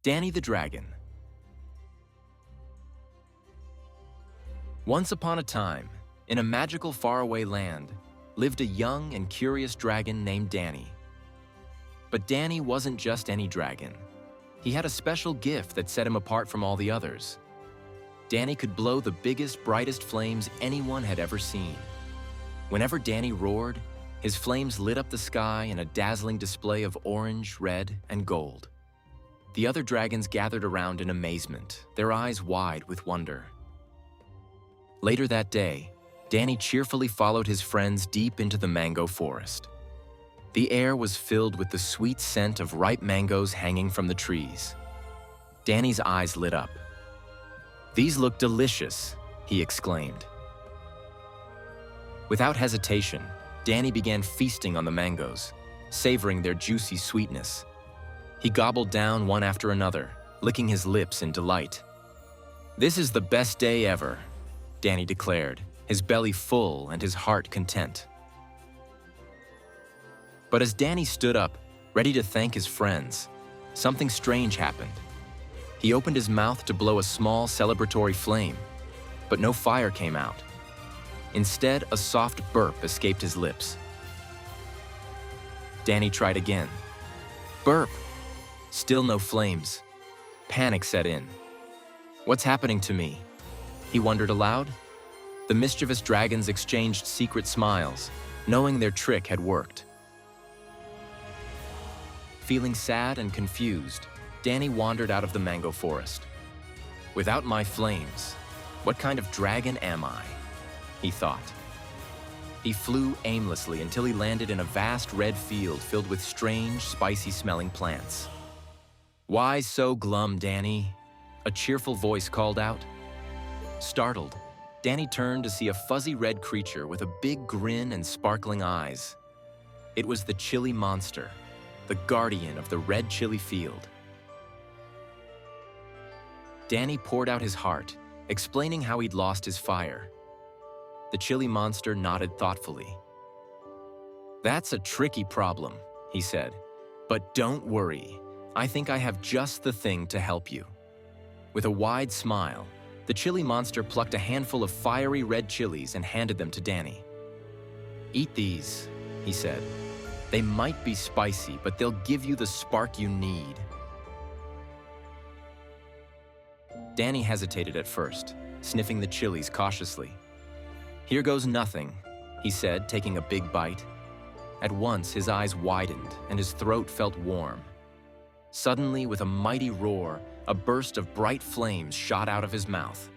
Danny the Dragon. Once upon a time, in a magical faraway land, lived a young and curious dragon named Danny. But Danny wasn't just any dragon. He had a special gift that set him apart from all the others. Danny could blow the biggest, brightest flames anyone had ever seen. Whenever Danny roared, his flames lit up the sky in a dazzling display of orange, red, and gold. The other dragons gathered around in amazement, their eyes wide with wonder. Later that day, Danny cheerfully followed his friends deep into the mango forest. The air was filled with the sweet scent of ripe mangoes hanging from the trees. Danny's eyes lit up. "These look delicious," he exclaimed. Without hesitation, Danny began feasting on the mangoes, savoring their juicy sweetness. He gobbled down one after another, licking his lips in delight. "This is the best day ever," Danny declared, his belly full and his heart content. But as Danny stood up, ready to thank his friends, something strange happened. He opened his mouth to blow a small celebratory flame, but no fire came out. Instead, a soft burp escaped his lips. Danny tried again. Burp! Still no flames. Panic set in. "What's happening to me?" he wondered aloud. The mischievous dragons exchanged secret smiles, knowing their trick had worked. Feeling sad and confused, Danny wandered out of the mango forest. "Without my flames, what kind of dragon am I?" he thought. He flew aimlessly until he landed in a vast red field filled with strange, spicy-smelling plants. "Why so glum, Danny?" a cheerful voice called out. Startled, Danny turned to see a fuzzy red creature with a big grin and sparkling eyes. It was the chili monster, the guardian of the red chili field. Danny poured out his heart, explaining how he'd lost his fire. The chili monster nodded thoughtfully. "That's a tricky problem," he said, "but don't worry. I think I have just the thing to help you." With a wide smile, the chili monster plucked a handful of fiery red chilies and handed them to Danny. "Eat these," he said. "They might be spicy, but they'll give you the spark you need." Danny hesitated at first, sniffing the chilies cautiously. "Here goes nothing," he said, taking a big bite. At once, his eyes widened and his throat felt warm. Suddenly, with a mighty roar, a burst of bright flames shot out of his mouth.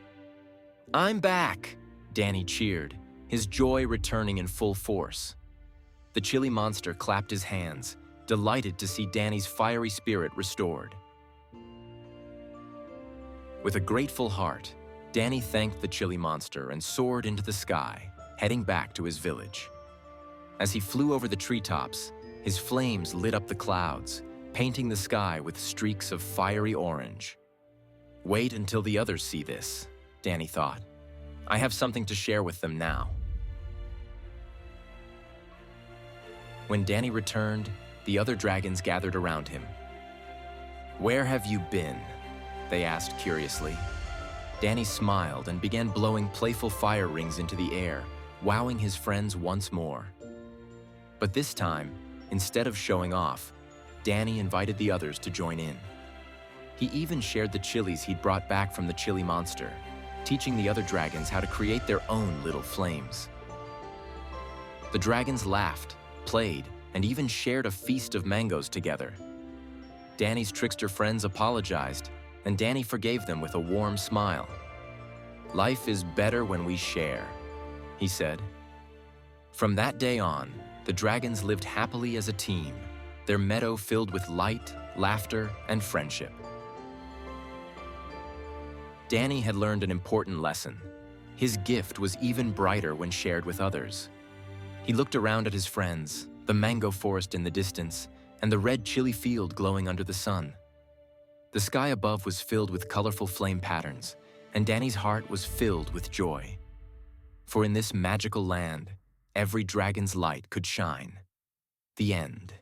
"I'm back!" Danny cheered, his joy returning in full force. The chili monster clapped his hands, delighted to see Danny's fiery spirit restored. With a grateful heart, Danny thanked the chili monster and soared into the sky, heading back to his village. As he flew over the treetops, his flames lit up the clouds, painting the sky with streaks of fiery orange. "Wait until the others see this," Danny thought. "I have something to share with them now." When Danny returned, the other dragons gathered around him. "Where have you been?" they asked curiously. Danny smiled and began blowing playful fire rings into the air, wowing his friends once more. But this time, instead of showing off, Danny invited the others to join in. He even shared the chilies he'd brought back from the chili monster, teaching the other dragons how to create their own little flames. The dragons laughed, played, and even shared a feast of mangoes together. Danny's trickster friends apologized, and Danny forgave them with a warm smile. "Life is better when we share," he said. From that day on, the dragons lived happily as a team, their meadow filled with light, laughter, and friendship. Danny had learned an important lesson. His gift was even brighter when shared with others. He looked around at his friends, the mango forest in the distance, and the red chili field glowing under the sun. The sky above was filled with colorful flame patterns, and Danny's heart was filled with joy. For in this magical land, every dragon's light could shine. The end.